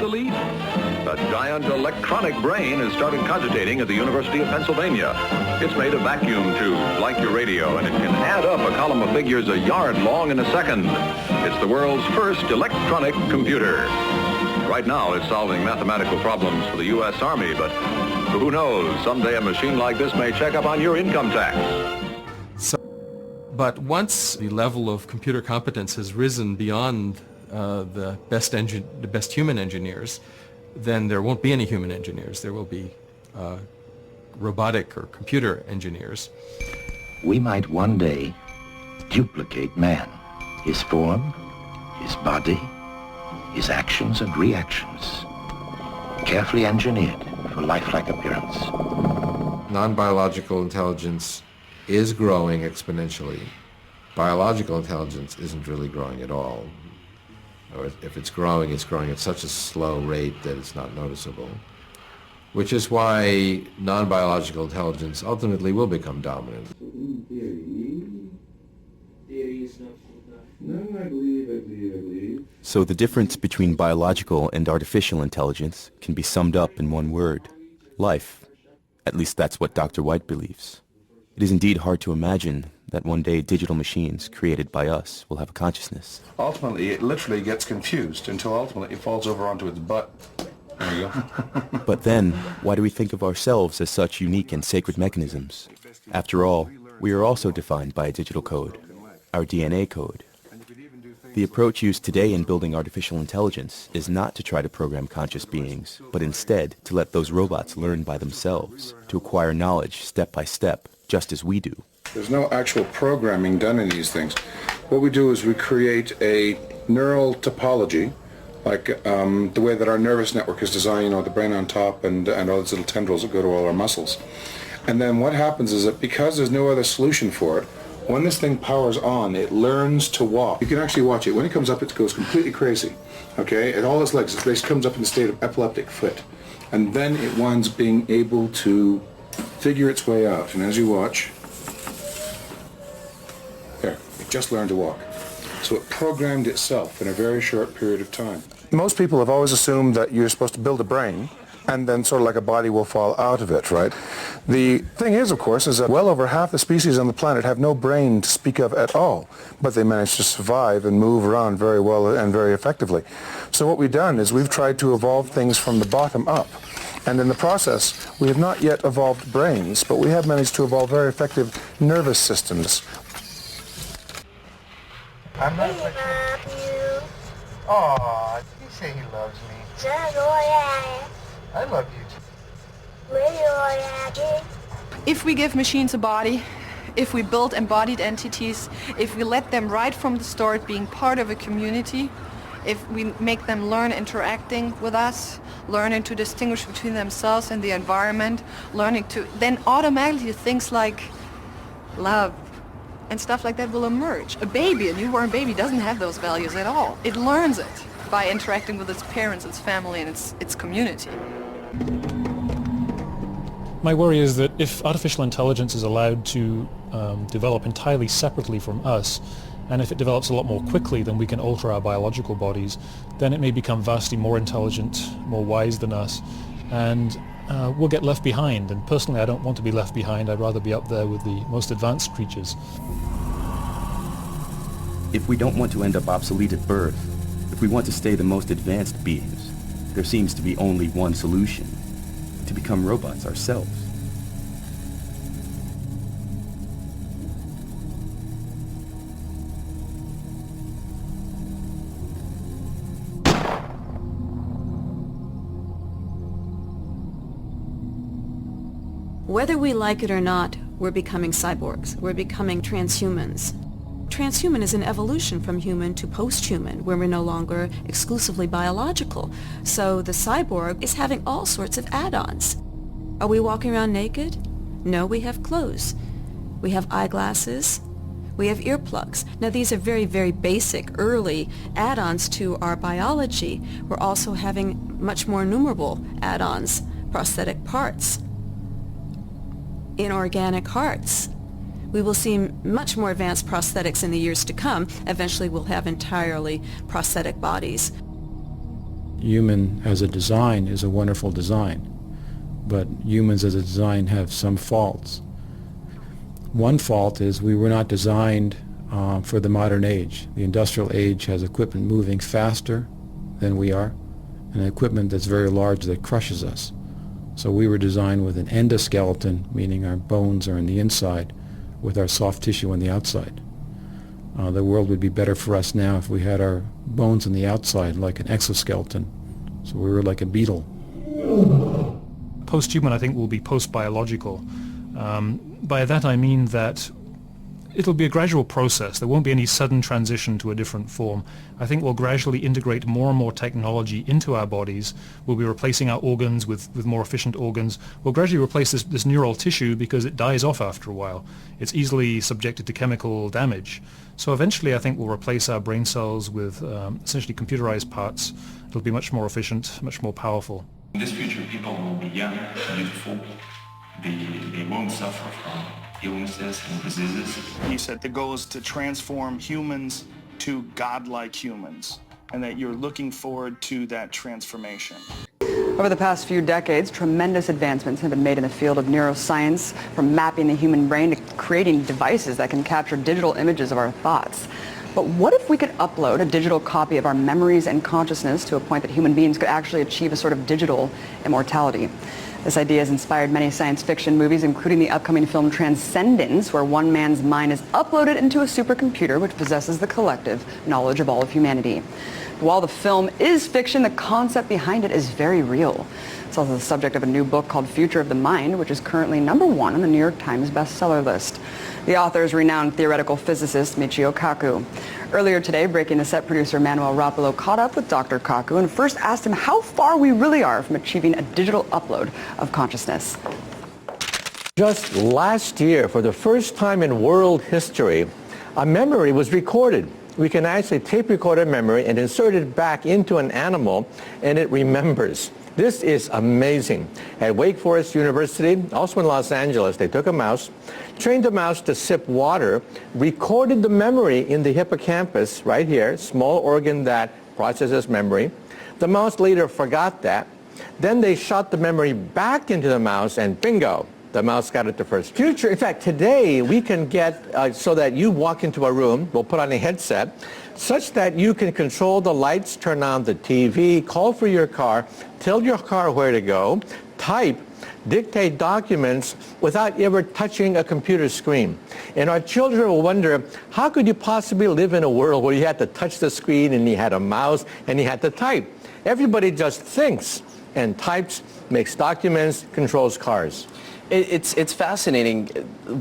belief? A giant electronic brain has started cogitating at the University of Pennsylvania. It's made of vacuum tubes, like your radio, and it can add up a column of figures a yard long in a second. It's the world's first electronic computer. Right now, it's solving mathematical problems for the U.S. Army, but who knows, someday a machine like this may check up on your income tax. But once the level of computer competence has risen beyond the best human engineers, then there won't be any human engineers. There will be robotic or computer engineers. We might one day duplicate man, his form, his body, his actions and reactions, carefully engineered for lifelike appearance. Non-biological intelligence is growing exponentially. Biological intelligence isn't really growing at all. Or if it's growing at such a slow rate that it's not noticeable, which is why non-biological intelligence ultimately will become dominant. So the difference between biological and artificial intelligence can be summed up in one word: life. At least that's what Dr. White believes. It is indeed hard to imagine that one day digital machines created by us will have a consciousness. Ultimately, it literally gets confused until ultimately it falls over onto its butt. There you go. But then, why do we think of ourselves as such unique and sacred mechanisms? After all, we are also defined by a digital code, our DNA code. The approach used today in building artificial intelligence is not to try to program conscious beings, but instead to let those robots learn by themselves, to acquire knowledge step by step, just as we do. There's no actual programming done in these things. What we do is we create a neural topology, like the way that our nervous network is designed, you know, the brain on top and all these little tendrils that go to all our muscles. And then what happens is that because there's no other solution for it, when this thing powers on, it learns to walk. You can actually watch it. When it comes up, it goes completely crazy. Okay? At all its legs, it basically comes up in the state of epileptic fit. And then it winds being able to figure its way out. And as you watch, there, it just learned to walk. So it programmed itself in a very short period of time. Most people have always assumed that you're supposed to build a brain and then sort of like a body will fall out of it, right? The thing is, of course, is that well over half the species on the planet have no brain to speak of at all, but they manage to survive and move around very well and very effectively. So what we've done is we've tried to evolve things from the bottom up. And in the process, we have not yet evolved brains, but we have managed to evolve very effective nervous systems. I'm not love you. Aw, he say he loves me. I love you too. If we give machines a body, if we build embodied entities, if we let them right from the start being part of a community, if we make them learn interacting with us, learning to distinguish between themselves and the environment, learning to, then automatically things like love and stuff like that will emerge. A baby, a newborn baby, doesn't have those values at all. It learns it by interacting with its parents, its family, and its community. My worry is that if artificial intelligence is allowed to develop entirely separately from us, and if it develops a lot more quickly than we can alter our biological bodies, then it may become vastly more intelligent, more wise than us, and we'll get left behind. And personally, I don't want to be left behind. I'd rather be up there with the most advanced creatures. If we don't want to end up obsolete at birth, if we want to stay the most advanced beings, there seems to be only one solution: to become robots ourselves. Whether we like it or not, we're becoming cyborgs. We're becoming transhumans. Transhuman is an evolution from human to post-human, where we're no longer exclusively biological. So the cyborg is having all sorts of add-ons. Are we walking around naked? No, we have clothes. We have eyeglasses. We have earplugs. Now these are very, very basic, early add-ons to our biology. We're also having much more innumerable add-ons, prosthetic parts, inorganic hearts. We will see much more advanced prosthetics in the years to come. Eventually we'll have entirely prosthetic bodies. human as a design is a wonderful design, but humans as a design have some faults. One fault is we were not designed for the modern age. The industrial age has equipment moving faster than we are, and equipment that's very large that crushes us. So we were designed with an endoskeleton, meaning our bones are on the inside, with our soft tissue on the outside. The world would be better for us now if we had our bones on the outside like an exoskeleton. So we were like a beetle. Post-human, I think, will be post-biological. By that I mean that it'll be a gradual process. There won't be any sudden transition to a different form. I think we'll gradually integrate more and more technology into our bodies. We'll be replacing our organs with more efficient organs. We'll gradually replace this neural tissue because it dies off after a while. It's easily subjected to chemical damage. So eventually I think we'll replace our brain cells with essentially computerized parts. It'll be much more efficient, much more powerful. In this future, people will be young, beautiful. They won't suffer from illnesses and diseases. He said the goal is to transform humans to godlike humans, and that you're looking forward to that transformation. Over the past few decades, tremendous advancements have been made in the field of neuroscience, from mapping the human brain to creating devices that can capture digital images of our thoughts. But what if we could upload a digital copy of our memories and consciousness to a point that human beings could actually achieve a sort of digital immortality? This idea has inspired many science fiction movies, including the upcoming film Transcendence, where one man's mind is uploaded into a supercomputer which possesses the collective knowledge of all of humanity. While the film is fiction, the concept behind it is very real. It's also the subject of a new book called Future of the Mind, which is currently #1 on the New York Times bestseller list. The author is renowned theoretical physicist Michio Kaku. Earlier today, Breaking the Set producer Manuel Rapolo caught up with Dr. Kaku and first asked him how far we really are from achieving a digital upload of consciousness. Just last year, for the first time in world history, a memory was recorded. We can actually tape record a memory and insert it back into an animal, and it remembers. This is amazing. At Wake Forest University, also in Los Angeles, they took a mouse, trained the mouse to sip water, recorded the memory in the hippocampus right here, small organ that processes memory. The mouse later forgot that. Then they shot the memory back into the mouse, and bingo, the mouse got it the first. Future, in fact, today we can get so that you walk into a room, we'll put on a headset, such that you can control the lights, turn on the TV, call for your car, tell your car where to go, type, dictate documents without ever touching a computer screen. And our children will wonder, how could you possibly live in a world where you had to touch the screen and you had a mouse and you had to type? Everybody just thinks and types, makes documents, controls cars. It's fascinating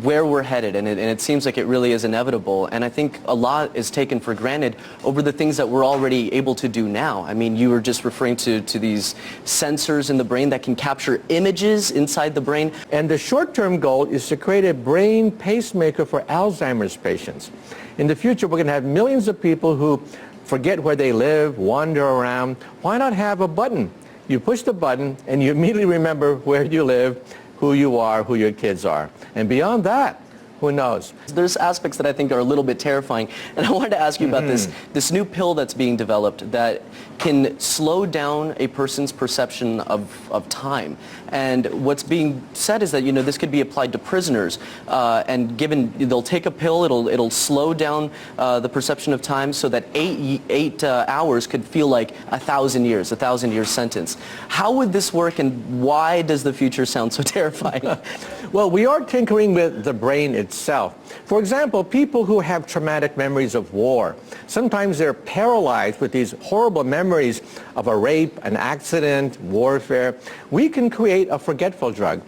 where we're headed, and it seems like it really is inevitable. And I think a lot is taken for granted over the things that we're already able to do now. I mean, you were just referring to these sensors in the brain that can capture images inside the brain. And the short-term goal is to create a brain pacemaker for Alzheimer's patients. In the future, we're going to have millions of people who forget where they live, wander around. Why not have a button? You push the button, and you immediately remember where you live, who you are, who your kids are. And beyond that, who knows? There's aspects that I think are a little bit terrifying. And I wanted to ask you about this new pill that's being developed that can slow down a person's perception of time. And what's being said is that, you know, this could be applied to prisoners. And given they'll take a pill, it'll slow down the perception of time so that eight hours could feel like 1,000 years, a 1,000-year sentence. How would this work, and why does the future sound so terrifying? Well, we are tinkering with the brain itself. For example, people who have traumatic memories of war, sometimes they're paralyzed with these horrible memories of a rape, an accident, warfare. We can create a forgetful drug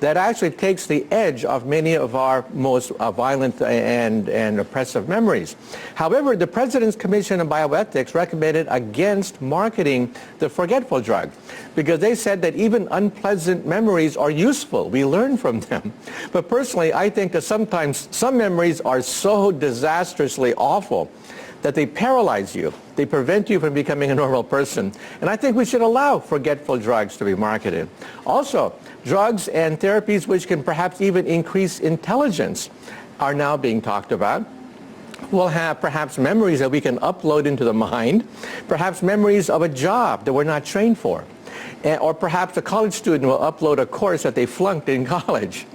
that actually takes the edge of many of our most violent and oppressive memories. However, the President's Commission on Bioethics recommended against marketing the forgetful drug because they said that even unpleasant memories are useful. We learn from them. But personally, I think that sometimes some memories are so disastrously awful that they paralyze you. They prevent you from becoming a normal person. And I think we should allow forgetful drugs to be marketed. Also, drugs and therapies which can perhaps even increase intelligence are now being talked about. We'll have perhaps memories that we can upload into the mind, perhaps memories of a job that we're not trained for. Or perhaps a college student will upload a course that they flunked in college.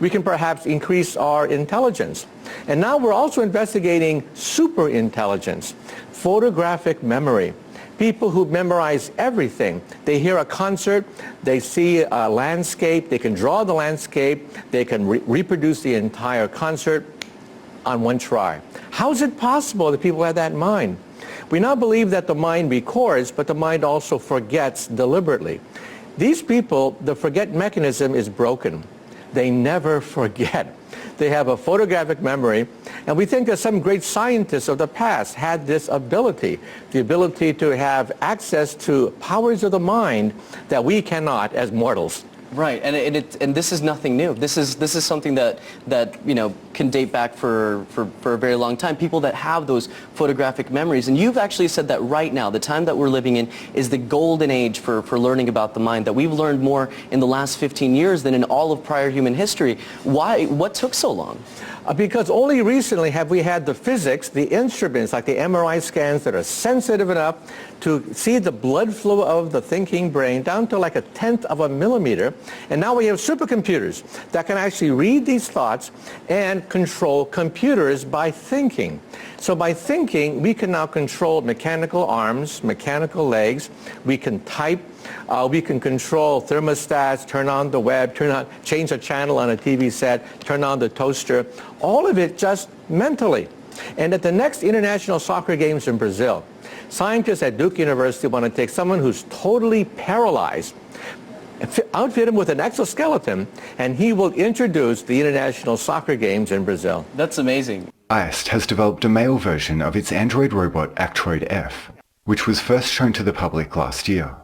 We can perhaps increase our intelligence. And now we're also investigating super intelligence, photographic memory. People who memorize everything. They hear a concert, they see a landscape, they can draw the landscape, they can reproduce the entire concert on one try. How is it possible that people have that mind? We now believe that the mind records, but the mind also forgets deliberately. These people, the forget mechanism is broken. They never forget. They have a photographic memory, and we think that some great scientists of the past had this ability, the ability to have access to powers of the mind that we cannot as mortals. Right, and this is nothing new. This is something that can date back for a very long time. People that have those photographic memories, and you've actually said that right now, the time that we're living in is the golden age for learning about the mind. That we've learned more in the last 15 years than in all of prior human history. Why? What took so long? Because only recently have we had the physics, the instruments like the MRI scans that are sensitive enough to see the blood flow of the thinking brain down to like 1/10 of a millimeter. And now we have supercomputers that can actually read these thoughts and control computers by thinking. So by thinking, we can now control mechanical arms, mechanical legs. We can type. We can control thermostats, turn on the web, change a channel on a TV set, turn on the toaster. All of it just mentally. And at the next International Soccer Games in Brazil, scientists at Duke University want to take someone who's totally paralyzed, outfit him with an exoskeleton, and he will introduce the International Soccer Games in Brazil. That's amazing. ICE has developed a male version of its android robot Actroid F, which was first shown to the public last year.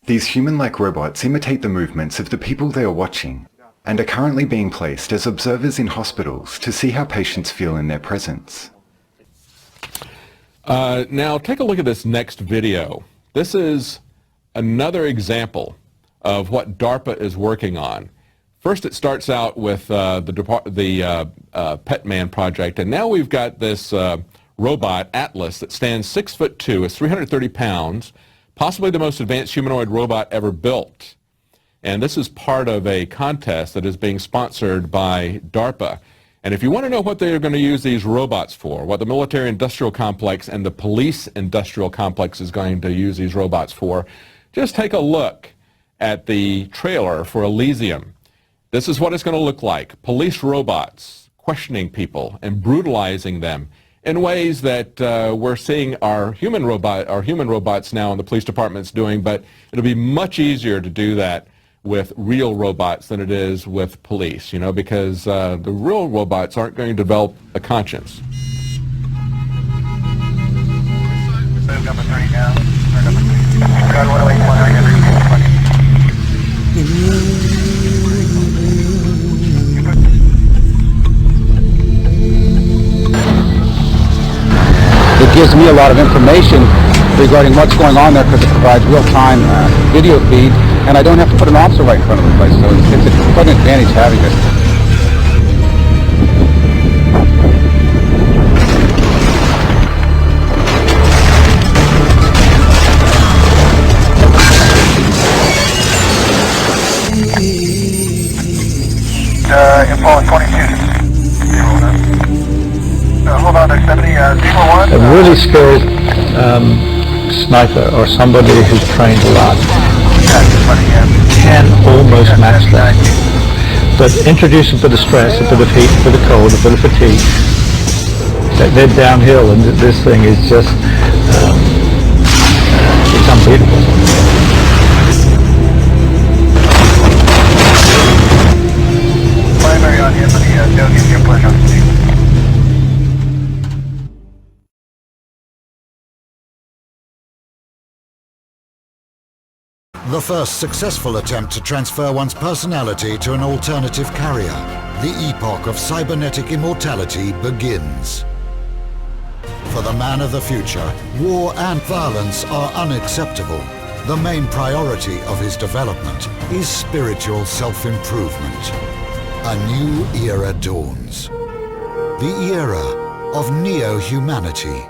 These human-like robots imitate the movements of the people they are watching and are currently being placed as observers in hospitals to see how patients feel in their presence. Now take a look at this next video. This is another example of what DARPA is working on. First it starts out with the Petman project, and now we've got this robot, Atlas, that stands 6'2", is 330 pounds, possibly the most advanced humanoid robot ever built. And this is part of a contest that is being sponsored by DARPA. And if you want to know what they're going to use these robots for, what the military-industrial complex and the police-industrial complex is going to use these robots for, just take a look at the trailer for Elysium. This is what it's going to look like. Police robots questioning people and brutalizing them in ways that we're seeing our human robots now in the police departments doing, but it'll be much easier to do that with real robots than it is with police, because the real robots aren't going to develop a conscience. It gives me a lot of information regarding what's going on there because it provides real-time video feed, and I don't have to put an officer right in front of the place, so it's quite an advantage having it. Info 22. Hold on, 70, 01. A really skilled sniper or somebody who's trained a lot can almost match that. But introduce a bit of stress, a bit of heat, a bit of cold, a bit of fatigue. They're downhill, and this thing is just it's unbeatable. Primary on here for the Doge airport on the The first successful attempt to transfer one's personality to an alternative carrier. The epoch of cybernetic immortality begins. For the man of the future, war and violence are unacceptable. The main priority of his development is spiritual self-improvement. A new era dawns. The era of neo-humanity.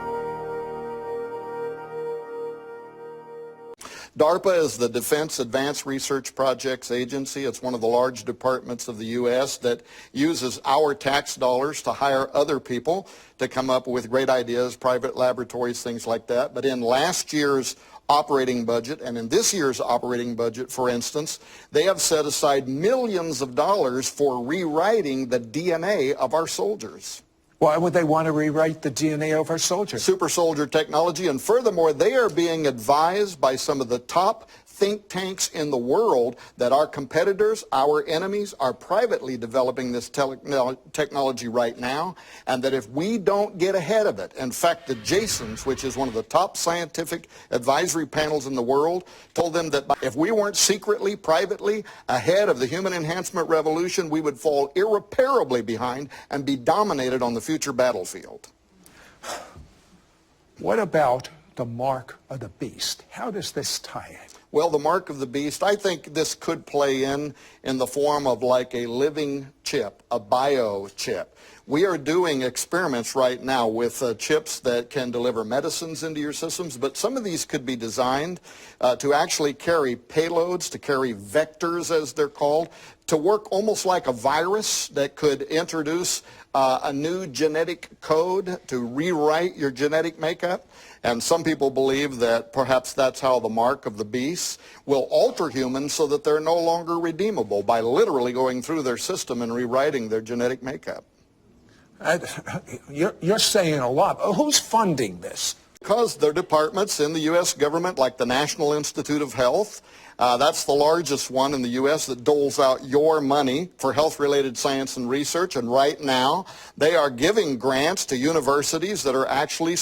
DARPA is the Defense Advanced Research Projects Agency. It's one of the large departments of the U.S. that uses our tax dollars to hire other people to come up with great ideas, private laboratories, things like that. But in last year's operating budget and in this year's operating budget, for instance, they have set aside millions of dollars for rewriting the DNA of our soldiers. Why would they want to rewrite the DNA of our soldiers? Super soldier technology, and furthermore, they are being advised by some of the top think tanks in the world that our competitors, our enemies, are privately developing this technology right now, and that if we don't get ahead of it, in fact, the Jasons, which is one of the top scientific advisory panels in the world, told them that if we weren't secretly, privately ahead of the human enhancement revolution, we would fall irreparably behind and be dominated on the future battlefield. What about the mark of the beast? How does this tie in? Well, the mark of the beast, I think this could play in the form of like a living chip, a biochip. We are doing experiments right now with chips that can deliver medicines into your systems, but some of these could be designed to actually carry payloads, to carry vectors, as they're called, to work almost like a virus that could introduce a new genetic code to rewrite your genetic makeup. And some people believe that perhaps that's how the mark of the beast will alter humans so that they're no longer redeemable by literally going through their system and rewriting their genetic makeup. You're saying a lot. Who's funding this? Because there are departments in the U.S. government like the National Institute of Health. That's the largest one in the U.S. that doles out your money for health-related science and research. And right now, they are giving grants to universities that are actually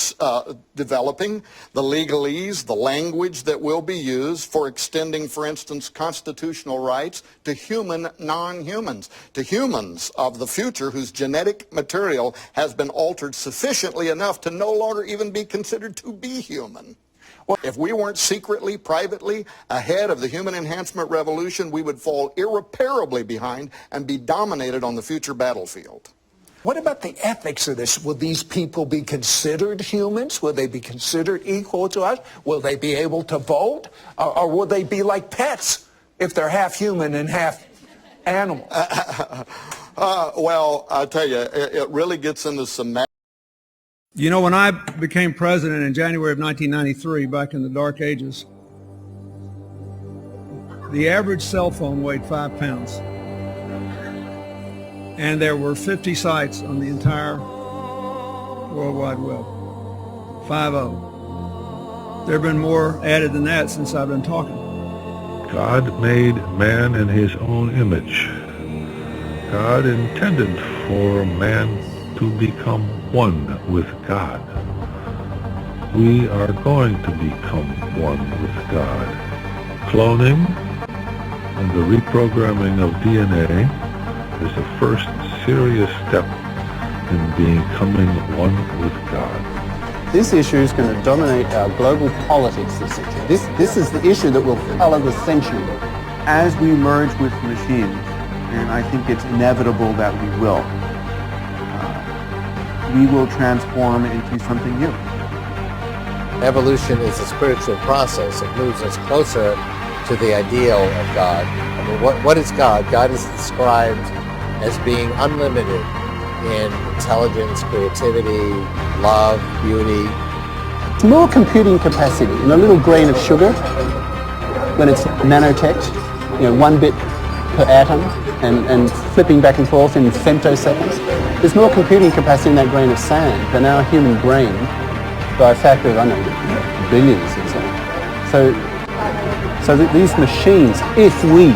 developing the legalese, the language that will be used for extending, for instance, constitutional rights to human non-humans, to humans of the future whose genetic material has been altered sufficiently enough to no longer even be considered to be human. If we weren't secretly, privately ahead of the human enhancement revolution, we would fall irreparably behind and be dominated on the future battlefield. What about the ethics of this? Will these people be considered humans? Will they be considered equal to us? Will they be able to vote? Or will they be like pets if they're half human and half animal? Well, I'll tell you, it really gets into some... You know, when I became president in January of 1993, back in the dark ages, the average cell phone weighed 5 pounds. And there were 50 sites on the entire World Wide Web. 50. There have been more added than that since I've been talking. God made man in his own image. God intended for man to become one with God. We are going to become one with God. Cloning and the reprogramming of DNA is the first serious step in becoming one with God. This issue is going to dominate our global politics this century. This is the issue that will color the century. As we merge with machines, and I think it's inevitable that we will transform into something new. Evolution is a spiritual process. It moves us closer to the ideal of God. I mean, what is God? God is described as being unlimited in intelligence, creativity, love, beauty. It's more computing capacity in a little grain of sugar when it's nanotech, 1 bit per atom and flipping back and forth in femtoseconds. There's more computing capacity in that grain of sand than our human brain by a factor of, billions or so. So these machines, if we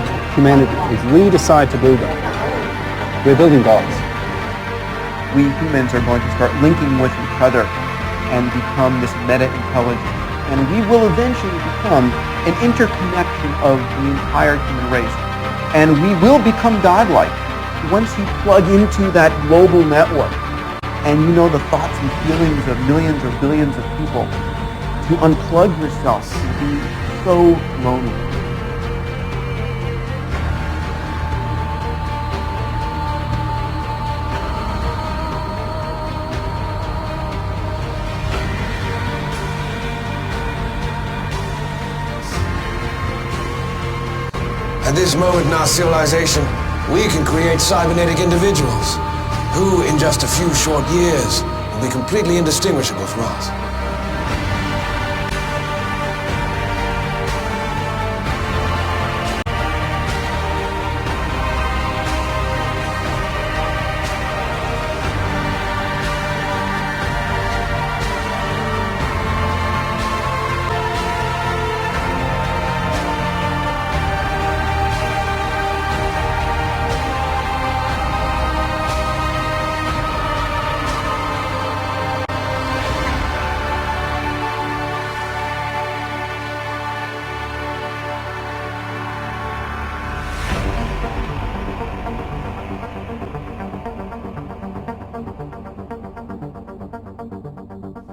decide to build them, we're building gods. We humans are going to start linking with each other and become this meta-intelligence. And we will eventually become an interconnection of the entire human race. And we will become godlike. Once you plug into that global network and you know the thoughts and feelings of millions or billions of people, to unplug yourself will be so lonely. At this moment in our civilization, we can create cybernetic individuals who, in just a few short years, will be completely indistinguishable from us.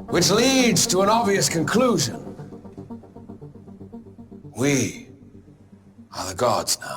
Which leads to an obvious conclusion. We are the gods now.